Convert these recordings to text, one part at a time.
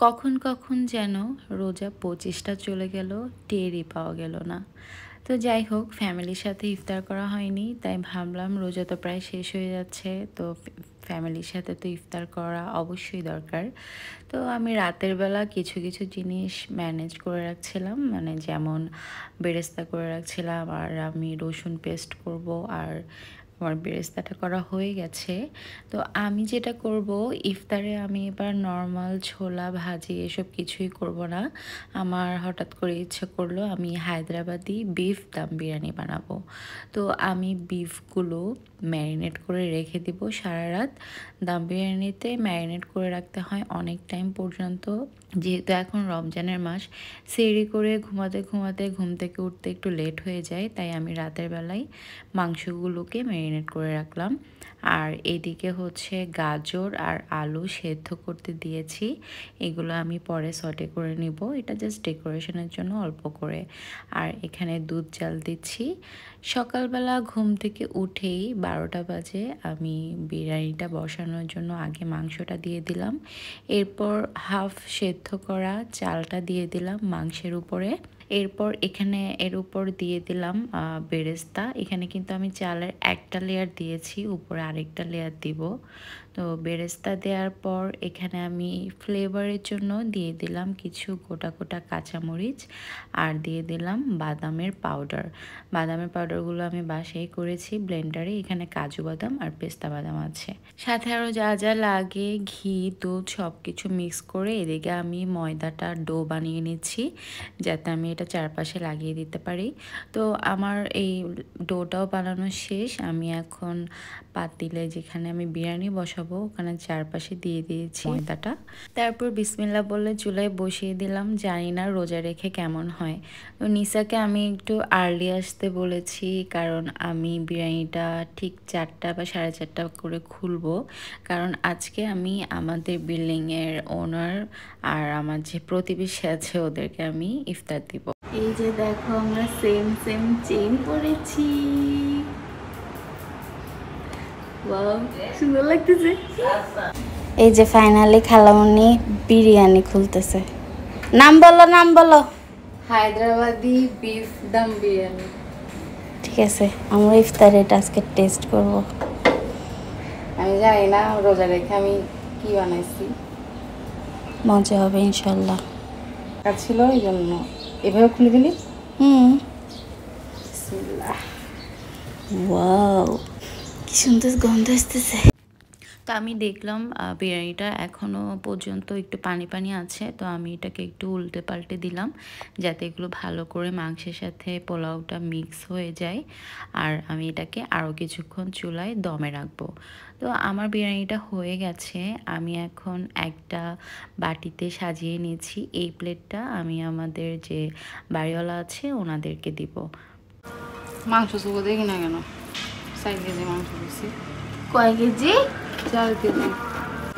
কখন কখন যেন রোজা 25টা চলে গেল, টেরই পাওয়া গেল না। তো যাই হোক, ফ্যামিলির সাথে ইফতার করা হয়নি, তাই ভাবলাম রোজা তো প্রায় শেষ হয়ে যাচ্ছে, তো ফ্যামিলির সাথে তো ইফতার করা অবশ্যই দরকার। তো আমি রাতের বেলা কিছু কিছু জিনিস ম্যানেজ করে রাখছিলাম, মানে যেমন বেরেস্তা করে রাখছিলাম, আর আমি রসুন পেস্ট করব, আর আমার বেরেস্তাটা করা হয়ে গেছে। তো আমি যেটা করব, ইফতারে আমি এবার নর্মাল ছোলা ভাজি এসব কিছুই করব না। আমার হঠাৎ করে ইচ্ছে করলো আমি হায়দ্রাবাদি বিফ দম বিরিয়ানি বানাবো। তো আমি বিফগুলো ম্যারিনেট করে রেখে দিব সারা রাত। দম বিরিয়ানিতে ম্যারিনেট করে রাখতে হয় অনেক টাইম পর্যন্ত, যেহেতু এখন রমজানের মাস, সেহরি করে ঘুমাতে ঘুমাতে ঘুম থেকে উঠতে একটু লেট হয়ে যায়, তাই আমি রাতের বেলায় মাংসগুলোকে ম্যারিনেট করে রাখলাম। আর এদিকে হচ্ছে গাজর আর আলু সেদ্ধ করতে দিয়েছি, এগুলো আমি পরে সটে করে নিব, এটা জাস্ট ডেকোরেশনের জন্য অল্প করে। আর এখানে দুধ জাল দিচ্ছি। সকালবেলা ঘুম থেকে উঠেই 12টা বাজে আমি বিরিয়ানিটা বসানোর জন্য আগে মাংসটা দিয়ে দিলাম, এরপর হাফ সেদ্ধ করা চালটা দিয়ে দিলাম মাংসের উপরে, এরপর এখানে এর উপর দিয়ে দিলাম বেরেস্তা। এখানে কিন্তু আমি চালের একটা লেয়ার দিয়েছি, উপরে আরেকটা লেয়ার দিব। তো বেরেস্তা দেওয়ার পর এখানে আমি ফ্লেভারের জন্য দিয়ে দিলাম কিছু গোটা গোটা কাঁচামরিচ, আর দিয়ে দিলাম বাদামের পাউডার। বাদামের পাউডারগুলো আমি বাসায় করেছি ব্লেন্ডারে, এখানে কাজু বাদাম আর পেস্তা বাদাম আছে, সাথে আরও যা যা লাগে ঘি দুধ সব কিছু মিক্স করে এদিকে আমি ময়দাটা ডো বানিয়ে নিচ্ছি, যাতে আমি এটা চারপাশে লাগিয়ে দিতে পারি। তো আমার এই ডোটাও বানানো শেষ, আমি এখন পাতিলে যেখানে আমি বিরিয়ানি বসাবো ওখানে চারপাশে দিয়ে দিয়েছি ময়দাটা। তারপর বিসমিল্লাহ বলে চুলায় বসিয়ে দিলাম, জানি না রোজা রেখে কেমন হয়। তো নিসাকে আমি একটু আর্লি আসতে বলেছি, কারণ আমি বিরিয়ানিটা ঠিক 4টা বা 4:30 করে খুলবো, কারণ আজকে আমি আমাদের বিল্ডিংয়ের ওনার আর আমার যে প্রতিবেশী আছে ওদেরকে আমি ইফতার দিব। এই যে দেখো আমরা সেম সেম চেইন পরেছি, ওয়াও সুন্দর লাগতেছে। এই যে ফাইনালি খালামণি বিরিয়ানি খুলতেছে। নাম বলো, নাম বলো। হায়দ্রাবাদি বিফ দম বিরিয়ানি। ঠিক আছে, আমরা ইফতারে এটা আজকে টেস্ট করব। আমি জানি না রোজা রেখে আমি কি বানাইছি, মজা হবে ইনশাল্লাহ। কাজ ছিল এই জন্য এভাবে খুলে দিলি। বিসমিল্লাহ। ওয়াও, কি সুন্দর গন্ধ আসতেছে। তো আমি দেখলাম বিরিয়ানিটা এখনও পর্যন্ত একটু পানি পানি আছে, তো আমি এটাকে একটু উল্টে পাল্টে দিলাম যাতে এগুলো ভালো করে মাংসের সাথে পোলাওটা মিক্স হয়ে যায়। আর আমি এটাকে আরও কিছুক্ষণ চুলায় দমে রাখবো। তো আমার বিরিয়ানিটা হয়ে গেছে, আমি এখন একটা বাটিতে সাজিয়ে নিয়েছি। এই প্লেটটা আমি আমাদের যে বাড়িওয়ালা আছে ওনাদেরকে দিব। মাংস শুকো দেখি না কেন, 4 কেজি মাংস দিচ্ছি। কয় কেজি? 4 কেজি।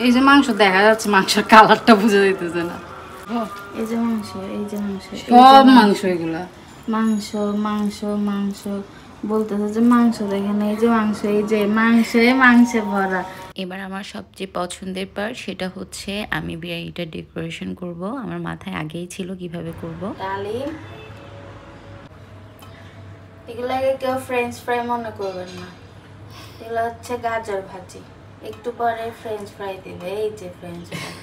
এই যে মাংস দেখা যাচ্ছে, মাংসের কালারটা বুঝে দিতেছে না। এই যে মাংস, এই যে মাংস, সব মাংস এগুলা মাংস মাংস মাংস বলতেছে যে মাংস দেখেন, এই যে মাংস, এই যে মাংসে মাংসে ভরা। এবার আমার সবচেয়ে পছন্দের পার্ট, সেটা হচ্ছে আমি বিরিয়ানিটা ডেকোরেশন করব। আমার মাথায় আগেই ছিল কিভাবে করব। ডালিম, এগুলাকে কেউ ফ্রেঞ্চ ফ্রাই মনে করবেন না, এগুলো হচ্ছে গাজর ভাজি। একটু পরে ফ্রেঞ্চ ফ্রাই দিবে, এই যে ফ্রেঞ্চ ফ্রাই,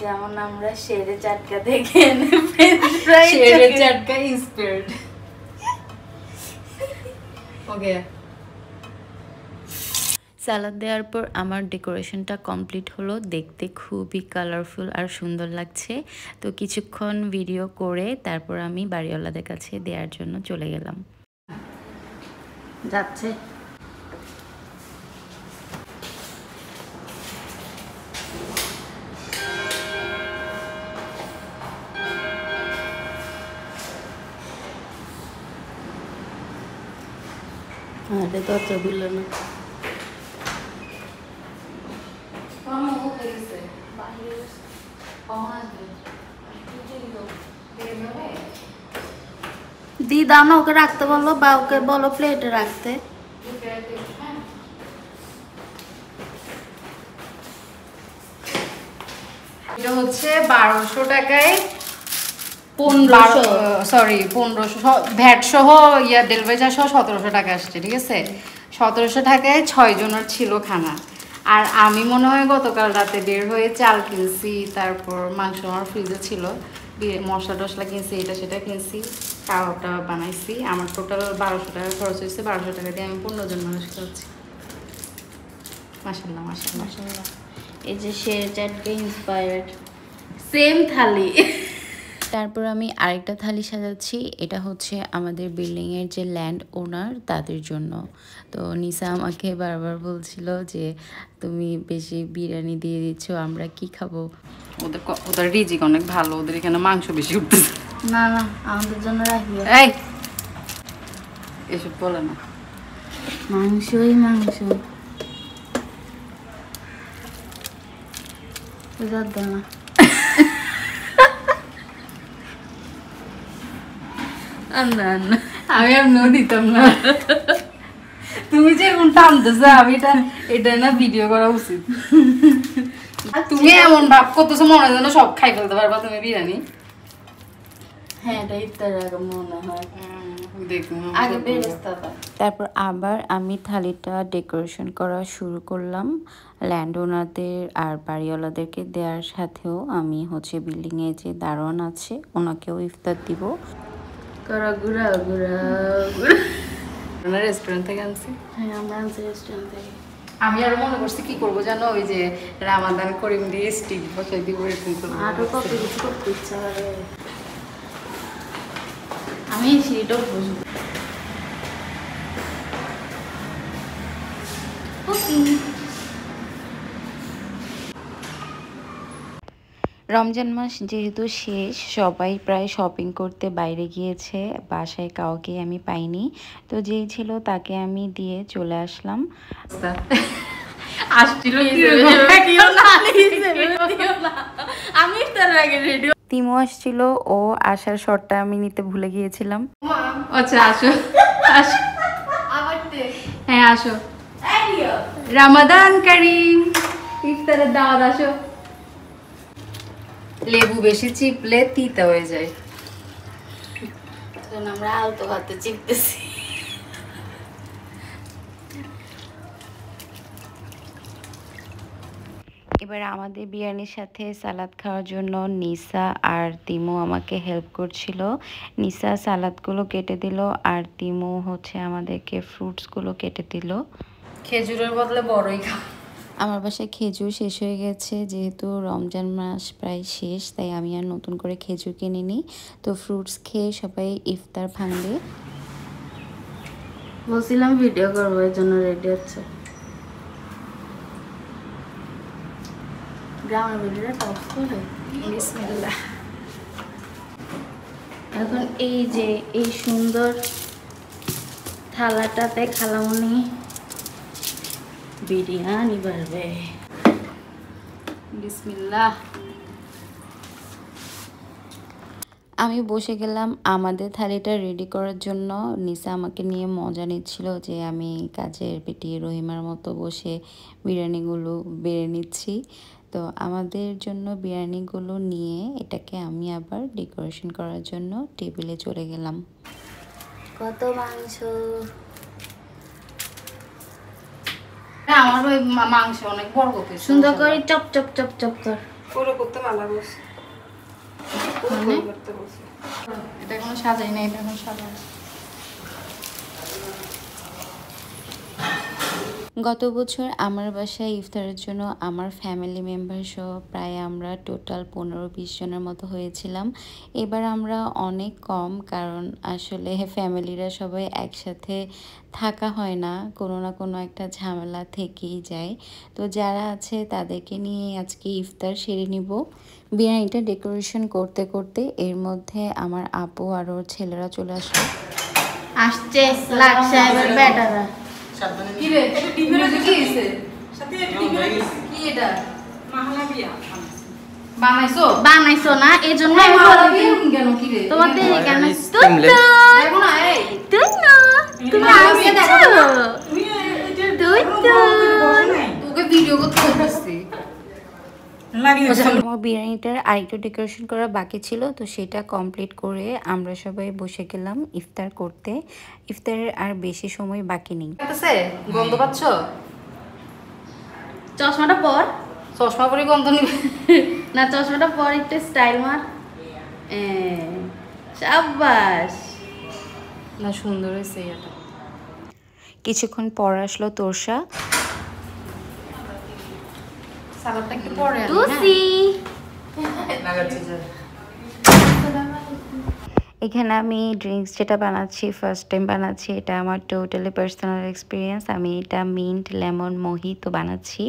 যেমন আমরা শেরে চাটকা থেকে এনে ফ্রেঞ্চ ফ্রাই, শেরে চাটকা ইন্সপায়ার্ড। ওকে, সালাদ দেওয়ার পর আমার ডেকোরেশনটা কমপ্লিট হলো, দেখতে খুবই কালারফুল আর সুন্দর লাগছে। তো কিছুক্ষণ ভিডিও করে তারপর আমি বাড়িওয়ালাদের কাছে দেওয়ার জন্য চলে গেলাম। যাচ্ছে। আরে দরজা দিল না। দি দাও না, ওকে রাখতে বলো, বা ওকে বলো প্লেটে রাখতে। এটা হচ্ছে 1200 টাকায় 1500 ভ্যাট সহ ডেলিভারি চার্জ সহ 1700 টাকা আসছে, ঠিক আছে? 1700 টাকায় 6 জনের ছিল খানা। আর আমি মনে হয় গতকাল রাতে বের হয়ে চাল কিনছি, তারপর মাংস আমার ফ্রিজে ছিল, মশলা টশলা কিনছি, এটা সেটা কিনছি, কাবাবটা বানাইছি। আমার টোটাল 1200 টাকা খরচ হয়েছে। 1200 টাকা দিয়ে আমি 15 জন মানুষ খাচ্ছি। মাশাআল্লাহ মাশাআল্লাহ মাশাআল্লাহ। এই যে শেরচাটকে ইন্সপায়ার্ড সেম থালি। তারপর আমি আরেকটা থালি সাজাচ্ছি। এটা হচ্ছে আমাদের বিল্ডিংয়ের যে ল্যান্ড ওনার তাদের জন্য। তো নিসা আমাকে বারবার বলছিল যে তুমি বেশি বিরিয়ানি দিয়ে দিচ্ছ, আমরা কি খাবো? ওদের রিজিক অনেক ভালো, ওদের এখানে মাংস বেশি উঠতেছে। না না, আমাদের জন্য রাখিও। এই এসব বলে না, মাংসই মাংস। না আমি আর নো দিতাম না। তুমি যে এখন টানতেছ, আমি এটা না ভিডিও করা উচিত। তুমি এমন ভাব করতেছো মনে যেন সব খাই ফেলতে পারবা তুমি বিরিয়ানি। হ্যাঁ, এটা ইফতারের আগে মনে হয় দেখুন আগে বেরেস্তা দাও। তারপর আবার আমি থালিটা ডেকোরেশন করা শুরু করলাম। ল্যান্ড ওনারদের আর বাড়িওয়ালাদেরকে দেওয়ার সাথেও আমি হচ্ছে বিল্ডিংয়ে যে দারোয়ান আছে ওনাকেও ইফতার দিব। করা ঘুরা ঘুরা রেস্টুরেন্ট থেকে আনছি। হ্যাঁ, আমরা আনছি রেস্টুরেন্ট থেকে। আমি আর মনে করছি কি করবো জানো, ওই যে রামাদান করিম দিয়ে স্টিক বসাই দিব এরকম করবো। আরো কত কিছু করতে ইচ্ছা করে। আমি সেটাও বুঝবো। রমজান মাস যেহেতু শেষ, সবাই প্রায় শপিং করতে বাইরে গিয়েছে, বাসায় কাউকে আমি পাইনি। তো যেই ছিল তাকে আমি দিয়ে চলে আসলাম। আমি তার আগে রেডিও তিমু আসছিল, ও আসার শটটা আমি নিতে ভুলে গিয়েছিলাম। আচ্ছা আসো আসো, হ্যাঁ আসো। রমাদান কারীম, ইফতারের দাওয়াত আসো। লেবু বেশি চিপলে তিতা হয়ে যায়। আমরা আলতো হাতে চিপতেছি। এবার আমাদের বিরিয়ানির সাথে সালাদ খাওয়ার জন্য নিসা আর তিমু আমাকে হেল্প করছিল। নিসা সালাদগুলো কেটে দিল আর তিমু হচ্ছে আমাদেরকে ফ্রুটসগুলো কেটে দিল। খেজুরের বদলে বড়ই খা। আমার বাসায় খেজুর শেষ হয়ে গেছে, যেহেতু রমজান মাস প্রায় শেষ, তাই আমি আর নতুন করে খেজুর কিনে নিই। তো ফ্রুটস খেয়ে সবাই ইফতার ভাঙবে। বলছিলাম ভিডিও করবো, এর জন্য রেডি হচ্ছে। গ্রামের ভিডিওটা টপ করে বিসমিল্লাহ। এখন এই যে এই সুন্দর থালাটাতে খালামুনি বিরিয়ানি বাড়বে। বিসমিল্লাহ। আমি বসে গেলাম আমাদের থালিটা রেডি করার জন্য। নিসা আমাকে নিয়ে মজা নিচ্ছিল যে আমি কাজের বেটি রহিমার মতো বসে বিরিয়ানিগুলো বেড়ে নিচ্ছি। তো আমাদের জন্য বিরিয়ানিগুলো নিয়ে এটাকে আমি আবার ডেকোরেশন করার জন্য টেবিলে চলে গেলাম। কত মাংস! আমার ওই মাংস অনেক বড় করতে সুন্দর করে চপ চপ চপ চপ কর। পুরো করতে ভালো বস। মানে এটা কোনো সাজাই না, এটা এখন সাজাই। গত বছর আমার বাসায় ইফতারের জন্য আমার ফ্যামিলি মেম্বার সহ প্রায় আমরা টোটাল 15-20 জনের মতো হয়েছিলাম। এবার আমরা অনেক কম, কারণ আসলে ফ্যামিলিরা সবাই একসাথে থাকা হয় না, কোনো না কোনো একটা ঝামেলা থেকেই যায়। তো যারা আছে তাদেরকে নিয়ে আজকে ইফতার সেরে নিব। বিরিয়ানিটা ডেকোরেশন করতে করতে এর মধ্যে আমার আপু আর ওর ছেলেরা চলে আসলো। আসছে লাখ সাহেবের বেটারা। কি রে এটা ডিমের কি হইছে সাথে ডিমের কি এটা মাহলাবিয়া বানাইছো বানাইছো না, এজন্য আমি বলি কেন কি রে তোমাদের কেন দেখো না এই তুমি আসছো তুমি এটা তোকে ভিডিও করতে বলছি আমার বিরিয়ানিটার আরেকটু ডেকোরেশন করা বাকি ছিল, তো সেটা কমপ্লিট করে আমরা সবাই বসে গেলাম ইফতার করতে। ইফতারের আর বেশি সময় বাকি নেই। গন্ধ পাচ্ছ? চশমাটা পর, চশমা পরে গন্ধ নিবে না চশমাটা পর একটু স্টাইল মার। সাবাস। না, সুন্দর হয়েছে এটা। কিছুক্ষণ পর আসলো তোরসা। সালাদটা একটু পরে টুসি। এখানে আমি ড্রিঙ্কস যেটা বানাচ্ছি, ফার্স্ট টাইম বানাচ্ছি, এটা আমার টোটালি পার্সোনাল এক্সপিরিয়েন্স। আমি এটা মিন্ট লেমন মোহিতো বানাচ্ছি।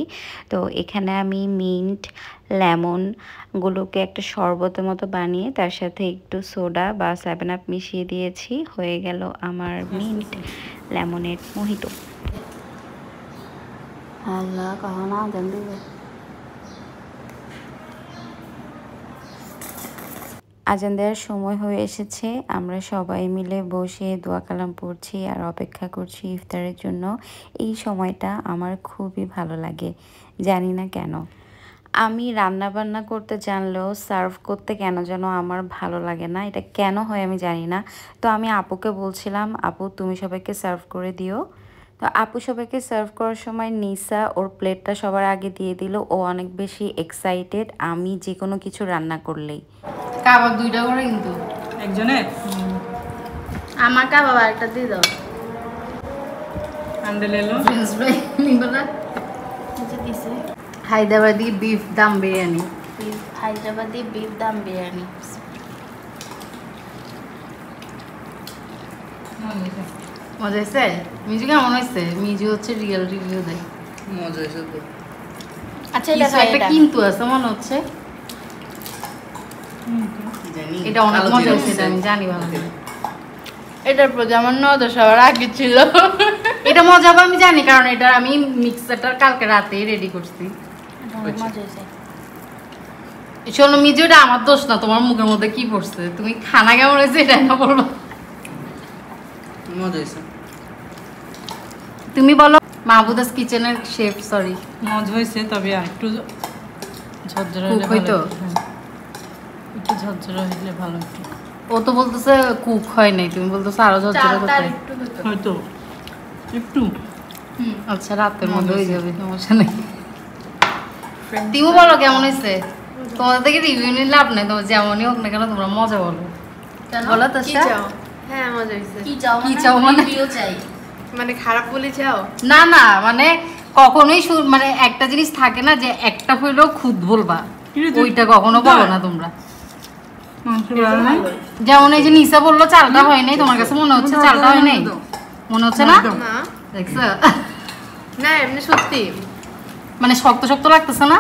তো এখানে আমি মিন্ট লেমনগুলোকে একটা শরবতের মতো বানিয়ে তার সাথে একটু সোডা বা 7 আপ মিশিয়ে দিয়েছি। হয়ে গেল আমার মিন্ট লেমনের মোহিতো। আল্লাহ কখনো আজান দিবে। আজান দেওয়ার সময় হয়ে এসেছে। আমরা সবাই মিলে বসে দোয়া কালাম পড়ছি আর অপেক্ষা করছি ইফতারের জন্য। এই সময়টা আমার খুবই ভালো লাগে, জানি না কেন। আমি রান্না বান্না করতে জানলেও সার্ভ করতে কেন যেন আমার ভালো লাগে না। এটা কেন হয় আমি জানি না। তো আমি আপুকে বলছিলাম, আপু তুমি সবাইকে সার্ভ করে দিও। তো আপু সবাইকে সার্ভ করার সময় নিসা ওর প্লেটটা সবার আগে দিয়ে দিল। ও অনেক বেশি এক্সাইটেড আমি যে কোনো কিছু রান্না করলেই। কাবাব 2টা করে কিন্তু একজনের আমাকে বাবা একটা দিয়ে দাও। আন্ডেল এলো ফ্রেঞ্চ ফ্রাই নিব না। দিছে হায়দ্রাবাদি বিফ দাম বিরিয়ানি। হায়দ্রাবাদি বিফ দাম বিরিয়ানি। মজা হয়েছে? মিজু কেমন হয়েছে? মিজু হচ্ছে রিয়েল রিভিউ দেয়। মজা হয়েছে তো। আচ্ছা কিছু একটা কিন্তু আছে মনে হচ্ছে। এটা অনেক মজা হয়েছে, এটা আমি জানি ভালো করে। এটার প্রতি আমার নজর সবার আগে ছিল। এটা মজা হবে আমি জানি, কারণ এটা আমি মিক্সারটা কালকে রাতেই রেডি করছি। মজা হয়েছে। শোনো মিজু, এটা আমার দোষ না, তোমার মুখের মধ্যে কি পড়ছে। তুমি খানা কেমন হয়েছে এটা না বলবো। মজা হয়েছে। তুমি বলো মাহবুদাস কিচেনের শেফ, সরি। মজা হয়েছে, তবে আর একটু ঝরঝরে কুক হলে হইতো? ভালো। হ্যাঁ, একটু ঝরঝরে হলে ভালো একটু। ও তো বলতেছে কুক হয় নাই, তুমি বলতেছো আরো ঝরঝরে করতে। হয়তো একটু আচ্ছা, রাতের মধ্যে হয়ে যাবে, সমস্যা নেই। তুমি বলো কেমন হয়েছে? তোমাদের থেকে রিভিউ নিয়ে লাভ নেই, তোমার যেমনই হোক না কেন তোমরা মজা বলো। বলো তো হ্যাঁ মজা হয়েছে। কি চাও? কি চাও মানে? রিভিউ চাই। মানে খারাপ বলে চাও? না না, মানে কখনোই মানে একটা জিনিস থাকে না যে একটা হইলেও খুদ বলবা, ওইটা কখনো বলো না তোমরা। মাংস ভালো নাই? যেমন এই যে নিসা বললো চালটা হয় নাই, তোমার কাছে মনে হচ্ছে চালটা হয় নাই? মনে হচ্ছে না? না দেখছো? না এমনি সত্যি। মানে শক্ত শক্ত লাগতেছে না?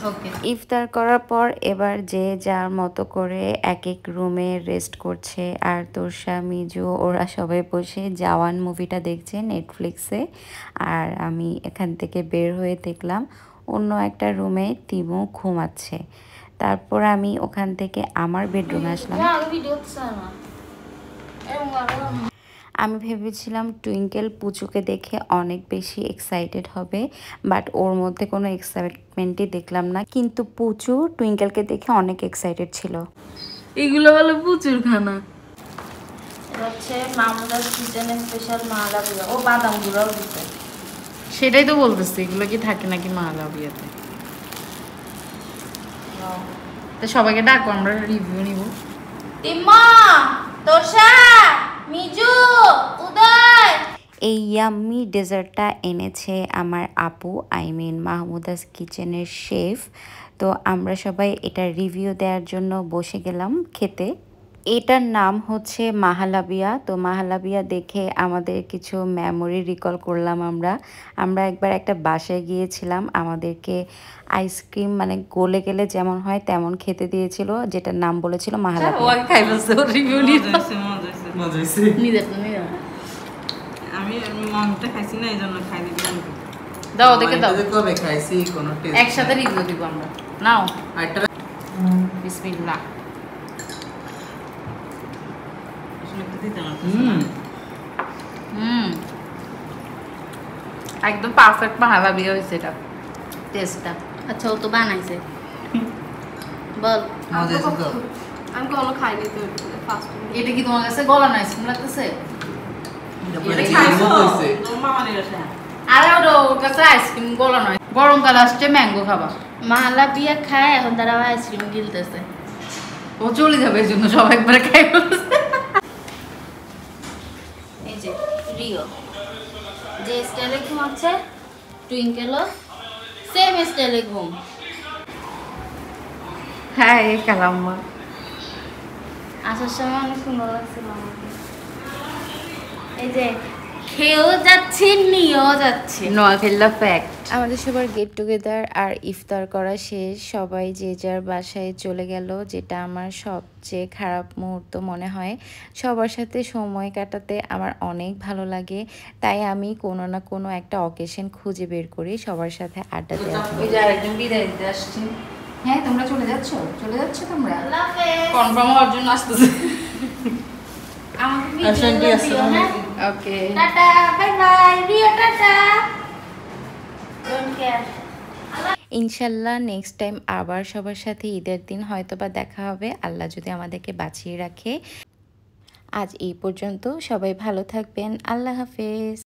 ওকে। ইফতার করার পর এবার যে যার মতো করে এক এক রুমে রেস্ট করছে। আর তোরসা মিজু ওরা সবাই বসে জওয়ান মুভিটা দেখছে নেটফ্লিক্সে। আর আমি এখান থেকে বের হয়ে দেখলাম অন্য একটা রুমে তিমু ঘুমাচ্ছে। তারপর আমি ওখান থেকে আমার বেডরুমে আসলাম। ভিডিও না আমি ভেবেছিলাম টুইঙ্কেল পুচুকে দেখে অনেক বেশি এক্সাইটেড হবে, বাট ওর মধ্যে কোনো এক্সাইটমেন্টই দেখলাম না। কিন্তু পুচু টুইঙ্কেলকে দেখে অনেক এক্সাইটেড ছিল। এগুলো হলো প্রচুর খানা। এটা হচ্ছে মামুদার কিচেনের স্পেশাল মালাবিয়া। ও বাদাম গুঁড়াও দিতে। সেটাই তো বলতেছি, এগুলো কি থাকে নাকি মালা বিয়েতে? তো সবাইকে ডাকো, আমরা রিভিউ নিব। তিম্মা, তোরসা, মিজু, উদয়। এই ইয়াম্মি ডেজার্টটা এনেছে আমার আপু, আই মিন মাহমুদাস কিচেনের শেফ। তো আমরা সবাই এটা রিভিউ দেওয়ার জন্য বসে গেলাম খেতে। এটার নাম হচ্ছে মাহালাবিয়া। তো মাহালাবিয়া দেখে আমাদের কিছু মেমোরি রিকল করলাম। আমরা একবার একটা বাসায় গিয়েছিলাম, আমাদেরকে আইসক্রিম মানে গলে গেলে যেমন হয় তেমন খেতে দিয়েছিল, যেটার নাম বলেছিল মাহালাবিয়া। খাই বলছে ওর রিভিউ নিব। মজা হয়েছে। আমি মাংসটা খাইছি না, এই জন্য খাই দিবি। দাও ওদেরকে দাও, কবে খাইছি কোনো টেস্ট একসাথে রিভিউ দিব আমরা। নাও আরেকটা বিসমিল্লাহ। একদম পারফেক্ট মাহালাবিয়া হয়েছে এটা টেস্টটা। আচ্ছা ও তো বানাইছে বল মজা আছে তো আমি কখনো খাইনি তো ফার্স্ট এটা কি তোমার কাছে গলা আইসক্রিম লাগতেছে? আরে ওর কাছে আইসক্রিম গলা নয়, গরমকাল আসছে ম্যাঙ্গো খাবা। মালা বিয়া খায় এখন তারা আইসক্রিম গিলতেছে। ও চলে যাবে এই জন্য সব একবারে খাই বলছে। এই যে রিও যে স্টাইলে ঘুমাচ্ছে, টুইঙ্কেলও সেম স্টাইলে ঘুম। হ্যাঁ কালাম্মা আসার সময় অনেক সুন্দর লাগছিল আমাকে। এই যে খেয়েও যাচ্ছি নিয়েও যাচ্ছি। নোয়াখালীলা ফ্যাক্ট। আমাদের সবার গেট টুগেদার আর ইফতার করা শেষ, সবাই যে যার বাসায় চলে গেল, যেটা আমার সবচেয়ে খারাপ মুহূর্ত মনে হয়। সবার সাথে সময় কাটাতে আমার অনেক ভালো লাগে, তাই আমি কোনো না কোনো একটা অকেশন খুঁজে বের করি সবার সাথে আড্ডা দেওয়ার জন্য। ওই যে আরেকজন বিদায় দিতে আসছি। হ্যাঁ তোমরা চলে যাচ্ছ তোমরা? আল্লাহ হাফেজ। কনফার্ম হওয়ার জন্য আসতেছে। আমাকে আসেন, ভিডিও ঠিক আছে, দিও হ্যাঁ। ওকে tata bye bye Rio tata. Don't care. ইনশাল্লাহ নেক্সট টাইম আবার সবার সাথে ঈদের দিন হয়তো বা দেখা হবে, আল্লাহ যদি আমাদেরকে বাঁচিয়ে রাখে। আজ এই পর্যন্ত, সবাই ভালো থাকবেন, আল্লাহ হাফেজ।